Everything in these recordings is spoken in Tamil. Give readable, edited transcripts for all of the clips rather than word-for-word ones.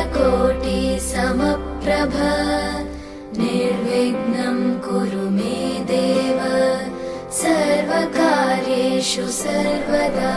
वक्रतुण्डकोटि समप्रभ निर्विघ्नं कुरु मे देव सर्वकार्येषु सर्वदा।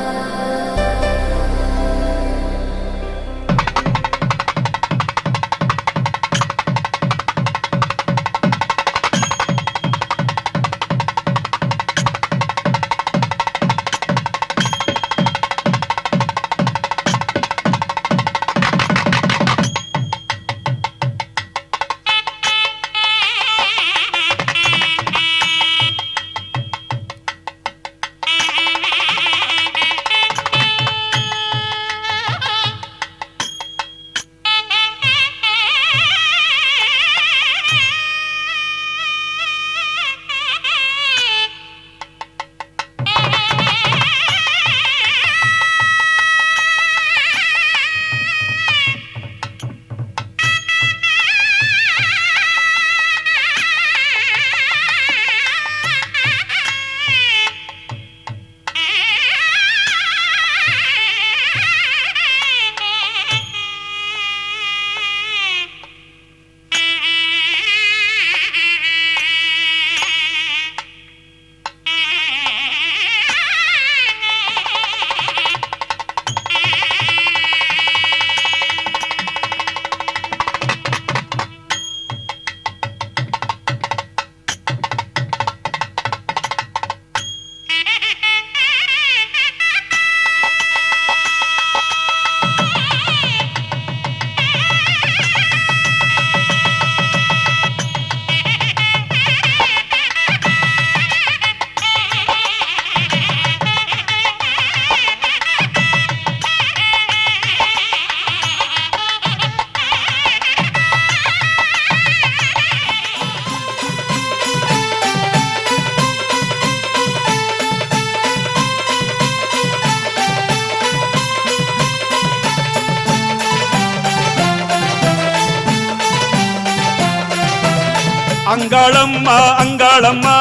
அங்காளம்மா அங்காளம்மா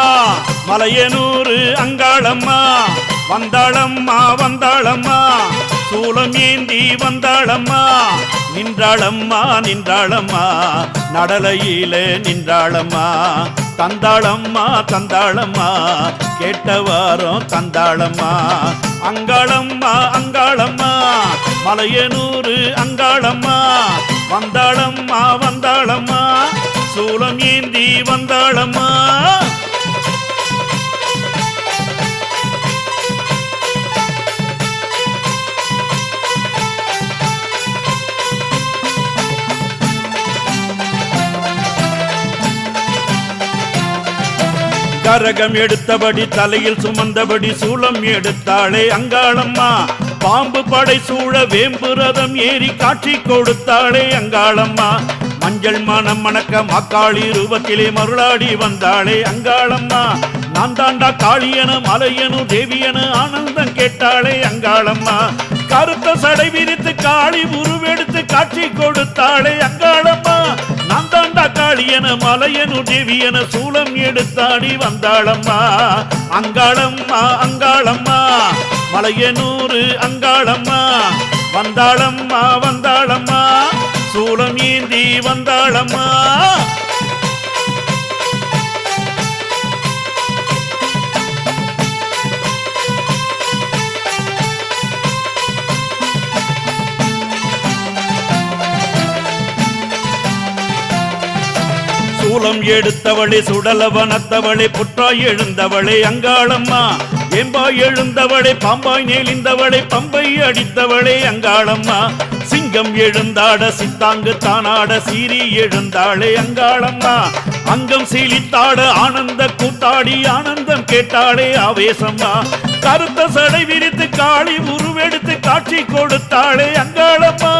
மலையனூர் அங்காளம்மா வந்தாளம்மா வந்தாளம்மா சூலம் ஏந்தி வந்தாளம்மா நின்றாளம்மா நின்றாளம்மா நடலையில நின்றாளம்மா தந்தாளம்மா தந்தாளம்மா கேட்டவாரம் தந்தாளம்மா அங்காளம்மா அங்காளம்மா மலையனூர் அங்காளம்மா வந்தாளம்மா வந்தாளம்மா சூலம் ஏந்தி வந்தாளம்மா. கரகம் எடுத்தபடி தலையில் சுமந்தபடி சூலம் எடுத்தாளே அங்காளம்மா பாம்பு படை சூழ வேம்பு ரதம் ஏறி காட்சி கொடுத்தாளே அங்காளம்மா மஞ்சள் மனம் மணக்க மாக்காளி ரூபத்திலே மருளாடி வந்தாளே அங்காளம்மா நான் தாண்டா காளியன மலையனு தேவியன ஆனந்தம் கேட்டாளே அங்காளம்மா கருத்த சடை விரித்து காளி உருவெடுத்து காட்சி கொடுத்தாளே அங்காளம்மா நான் தாண்டா காளியன மலையனு தேவியன சூலம் எடுத்தாடி வந்தாளம்மா அங்காளம்மா அங்காளம்மா மலையனூர் அங்காளம்மா வந்தாளம்மா வந்தாளம்மா சூலம் ஏந்தி வந்தாளம்மா. சூலம் எடுத்தவளே சுடலவனத்தவளே புற்றாய் எழுந்தவளே அங்காளம்மா வேம்பாய் எழுந்தவளே பாம்பாய் நெளிந்தவளே பம்பை அடித்தவளே அங்காளம்மா சிங்கம் எழுந்தாட சித்தாங்கு தானாட சீறி எழுந்தாளே அங்காளம்மா அங்கம் சீலித்தாட ஆனந்த கூத்தாடி ஆனந்தம் கேட்டாளே ஆவேசம்மா கருத்த சடை விரித்து காளி உருவெடுத்து காட்சி கொடுத்தாளே அங்காளம்மா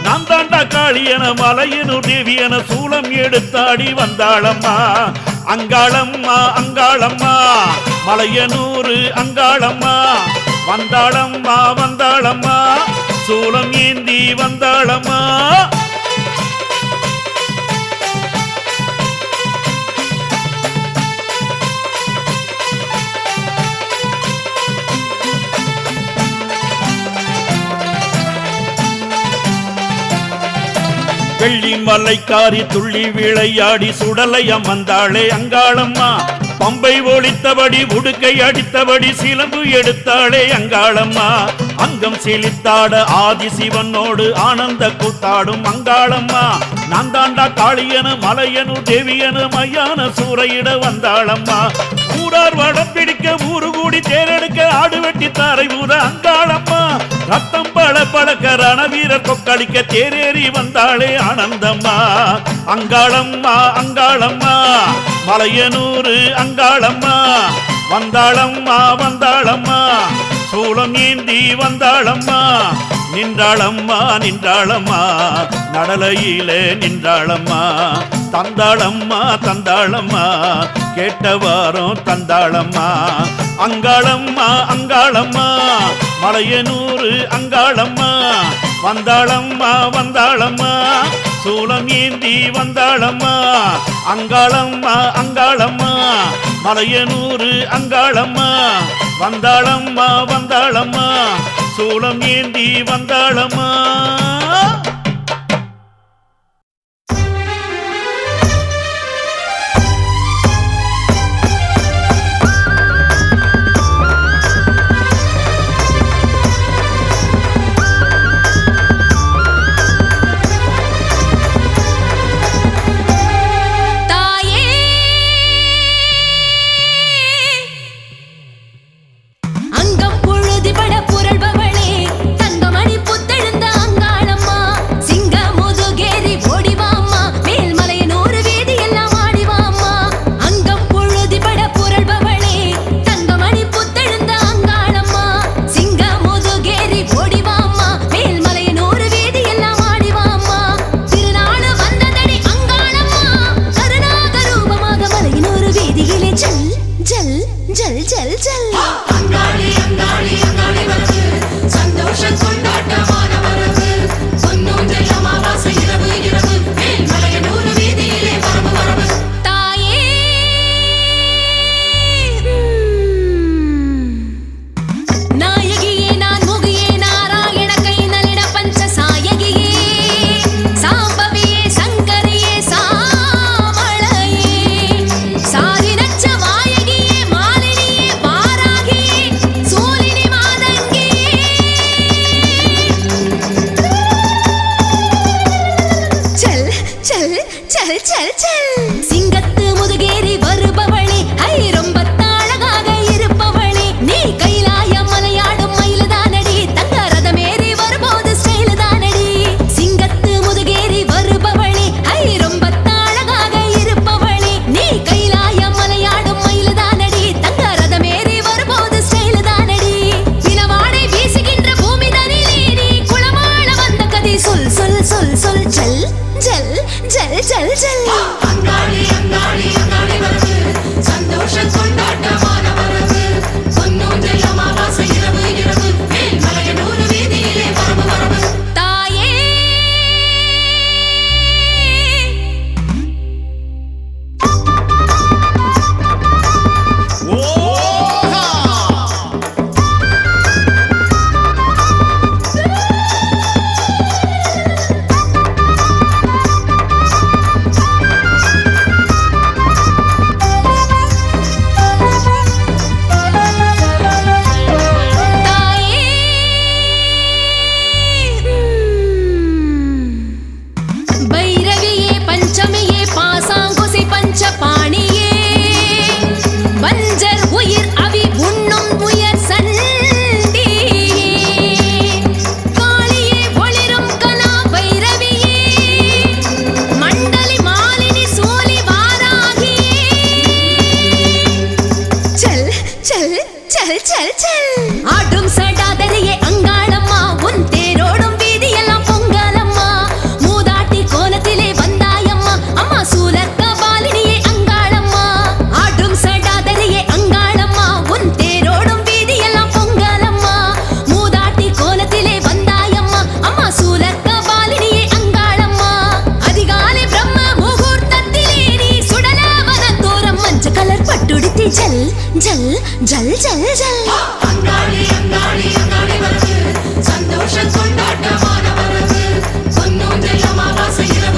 நான் தாண்டா காளியன மலையனு தேவியன சூலம் எடுத்தாடி வந்தாளம்மா அங்காளம்மா அங்காளம்மா மலையனூர் அங்காளம்மா வந்தாளம்மா வந்தாளம்மா சூலம் ஏந்தி வந்தாளம்மா. வெள்ளி மலைக்காரி துள்ளி விளையாடி சுடலையம் வந்தாளே அங்காளம்மா. பம்பை ஒழித்தபடி உடுக்கை அடித்தபடி சிலம்பு எடுத்தாளே அங்காளம்மா. அங்கம் செழித்தாட ஆதி சிவனோடு ஆனந்த கூத்தாடும் அங்காளம்மா. நான் தாண்டா காளியனு மலையனு தேவியனு மையான சூறையிட வந்தாளம்மா. ஊரார் வடம் பிடிக்க ஊரு கூடி தேரெடுக்க ஆடு வெட்டி தாரை ஊர அங்காளம்மா. ரத்தம் பழ பழக்க ரணவீரர் கொக்கடிக்க தேரேறி வந்தாளே ஆனந்தம்மா. அங்காளம்மா அங்காளம்மா மலையனூரு அங்காளம்மா. வந்தாளம்மா வந்தாளம்மா சூலம் ஏந்தி வந்தாளம்மா. நின்றாளம்மா நின்றாளம்மா நடலையிலே நின்றாளம்மா. தந்தாளம்மா தந்தாளம்மா கேட்டவாரும் தந்தாளம்மா. அங்காளம்மா அங்காளம்மா மலையனூரு அங்காளம்மா. வந்தாளம்மா வந்தாளம்மா சூலம் ஏந்தி வந்தாளம்மா. அங்காளம்மா அங்காளம்மா மலையனூரு அங்காளம்மா. வந்தாளம்மா வந்தாளம்மா சூலம் ஏந்தி வந்தாளம்மா. சிங்கத்து முதுகேறி வருபவளே ஐ ரொம்ப அழகாக இருப்பவளே. நீ கைலாய மலையாடும் மயிலுதானடி தங்க ரதமேறி வரும்போது ஸ்டைலுதானடி. சிங்கத்து முதுகேறி வருபவளே ஐ ரொம்ப அழகாக இருப்பவளே. நீ கைலாய மலையாடும் மயிலுதானடி தங்க ரதமேறி வரும்போது ஸ்டைலுதானடி. பிணவாடை வீசுகின்ற பூமி தனிலே நீ குளமாட வந்த கதை சொல் சொல் சொல் சொல் ஜல் ஜல் ஜல் ஜல் ஜல். அங்காளி அங்காளி அங்காளி வரவு சந்தோஷம் கொண்டாட்டமான வரவு. பொன்னூஞ்சல் அமாவாசை இரவு இரவு மேல்மலையனூர் வீதியிலே வரவு வரவு. தாயே பைரவியே பஞ்சமியே பாசாங்குசி பஞ்சபாணியே. வஞ்சர் உயிர் அவி உண்ணும் உயர் சண்டி. காளியே ஒளிரும் கலா பைரவியே. மண்டலி மாலினி சூலி வாராகியே. சல் சல் சல் சல் சல். ஆடும் சடாதரியே அங்காளம்மா உன் தேரோடும் வீதியெல்லாம் பொங்கலம்மா. மூதாட்டி கோலத்திலே வந்தாயம்மா அம்மா சூலக்க பாலினியே அங்காளம்மா. ஆடும் சடாதரியே அங்காளம்மா உன் தேரோடும் வீதியெல்லாம் பொங்கலம்மா. மூதாட்டி கோலத்திலே வந்தாயம்மா அம்மா சூலக்க பாலினியே அங்காளம்மா. அதிகாலை பிரம்ம முகூர்த்தத்திலே நீ சுடலாவன தோரம் மஞ்ச கலர் பட்டுடுத்தி ஜல் ஜல் ஜல் ஜல் ஜல். அங்காளி அங்காளி அங்காளி வரவு சந்தோஷம் கொண்டாட்டமான வரவு. பொன்னூஞ்சல் அமாவாசை இரவு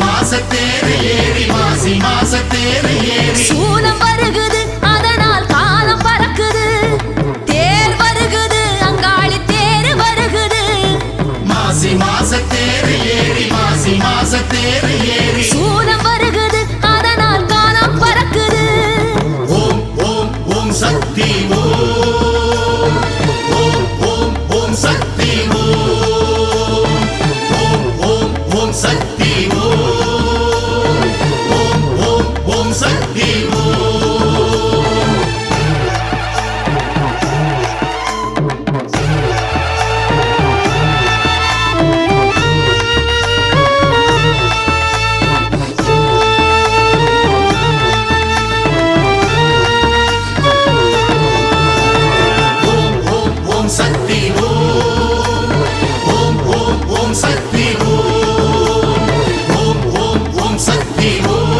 மாசத்தேரு ஏறி மாசி மாசத்தேரு ஏறி சூலம் வருகுது அதனால் காலம் பறக்குது தேர் வருகுது அங்காளி தேர் வருகுது மாசி மாசத்தேரு ஏறி மாசி மாசத்தேரு ஏறி சூலம் வருகுது அதனால் காலம் பறக்குது ஓம் ஓம் ஓம் சக்தி ஓம் ஓம் ஓம் ஓம் சக்தி ஓம் ஓம் ஓம் ஓம் சக்தி ஓம் ஓம் ஓம் ஓம் சக்தி ஓம் ஓம் ஓம் ஓம் சக்தி ஓம் ஓம் ஓம் ஓம் சக்தி ஓம் ஓம் ஓம் ஓம் சக்தி ஓம்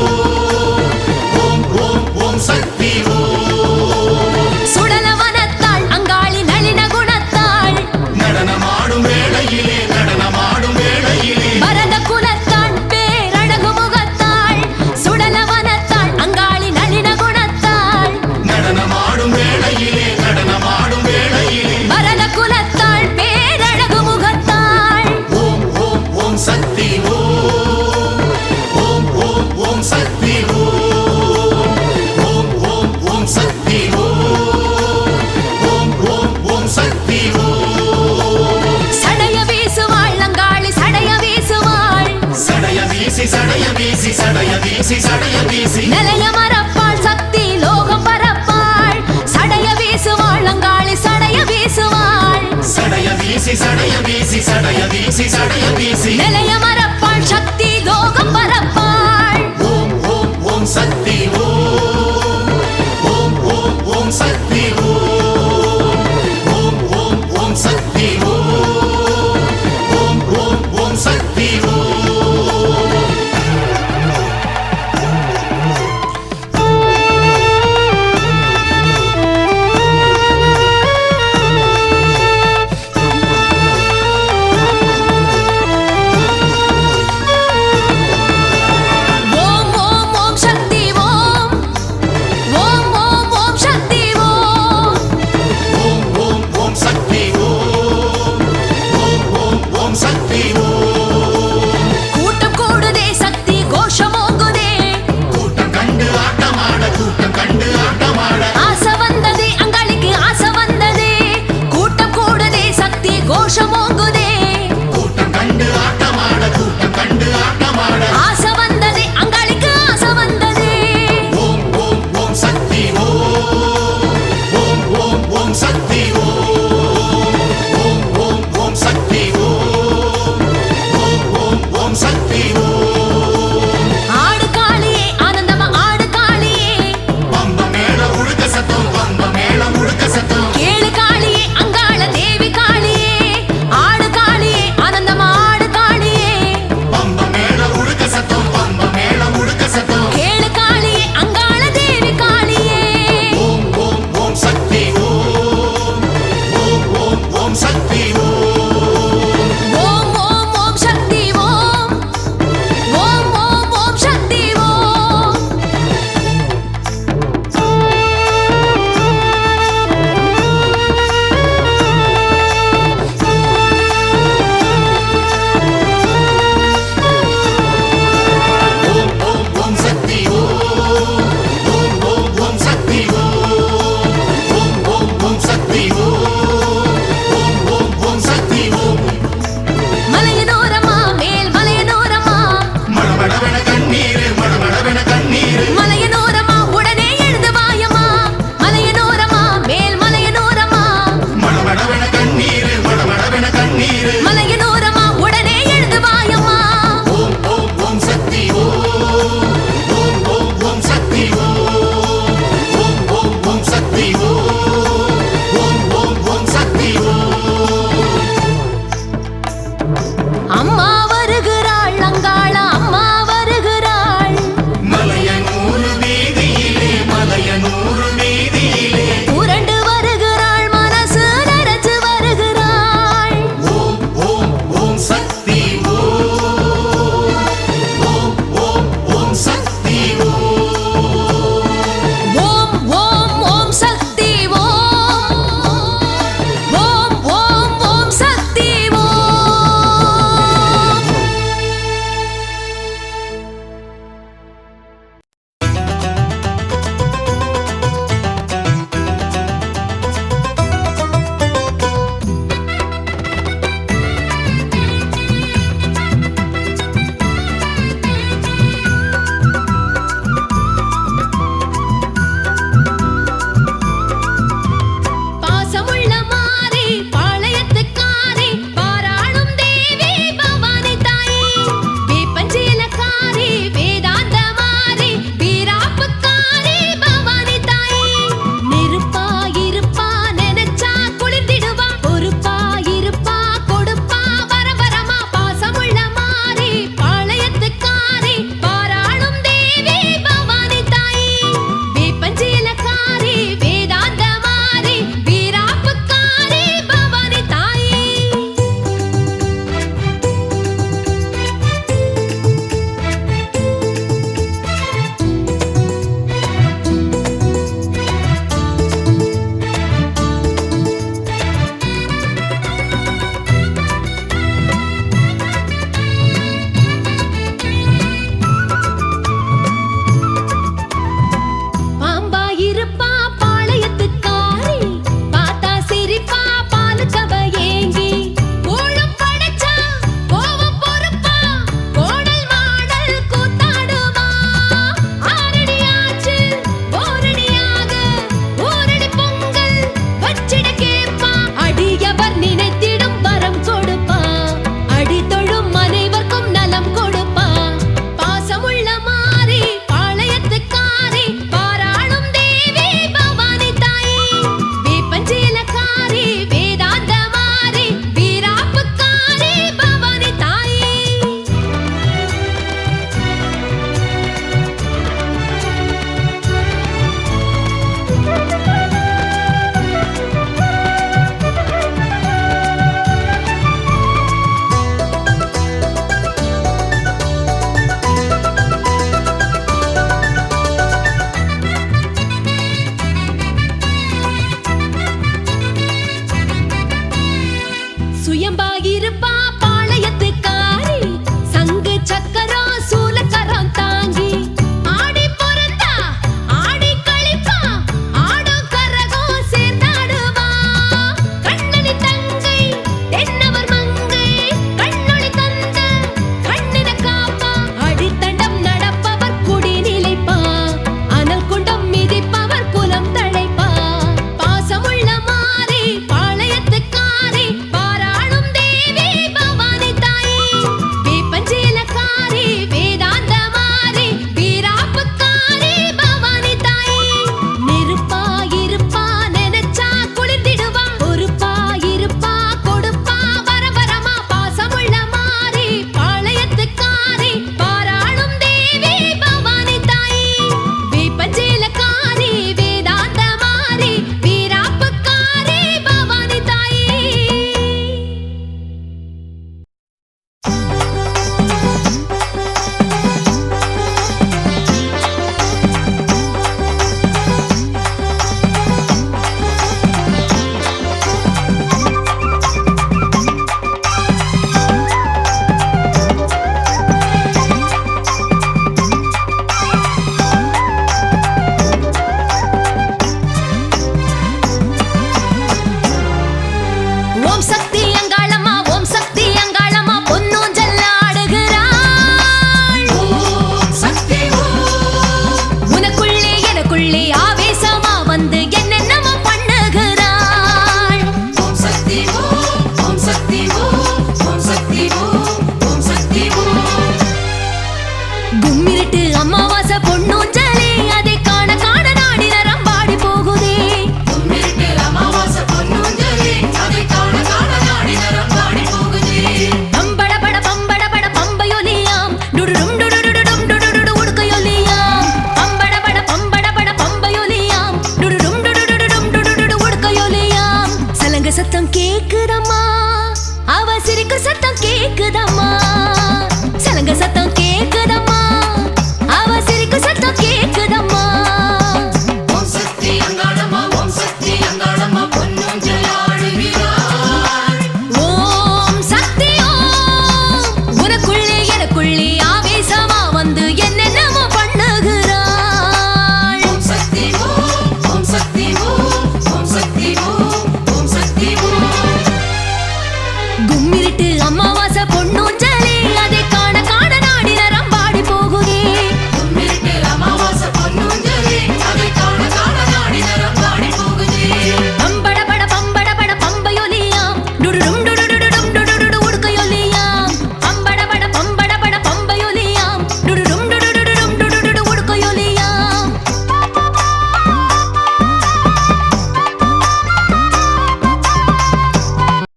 ஓம் ஓம் ஓம் சக்தி ஓம் சுடலவனத்தாள் அங்காளி நளின குணத்தாள் நடனமாடும் வேளையிலே நடனமாடும் வேளையிலே பரத குலத்தாள் பேரழகு முகத்தாள் சுடலவனத்தாள் அங்காளி நளின குணத்தாள் நடனமாடும் வேளையிலே நடனமாடும் வேளையிலே பரத குலத்தாள் பேரழகு முகத்தாள் ஓம் ஓம் ஓம் சக்தி ஓம் ஓம் ஓம் ஓம் சக்தி ஓம் ஓம் ஓம் ஓம் சக்தி ஓம் ஓம் ஓம் ஓம் சக்தி ஓம் சடைய வீசுவாள் அங்காளி சடைய வீசுவாள் சடைய வீசி சடைய வீசி சடைய வீசி சடைய வீசி நிலைய மரப்பாள் சக்தி லோகம் பரப்பாள் சடைய வீசுவாள் அங்காளி சடைய வீசுவாள் சடைய வீசி சடைய வீசி சடைய வீசி சடைய வீசி நிலைய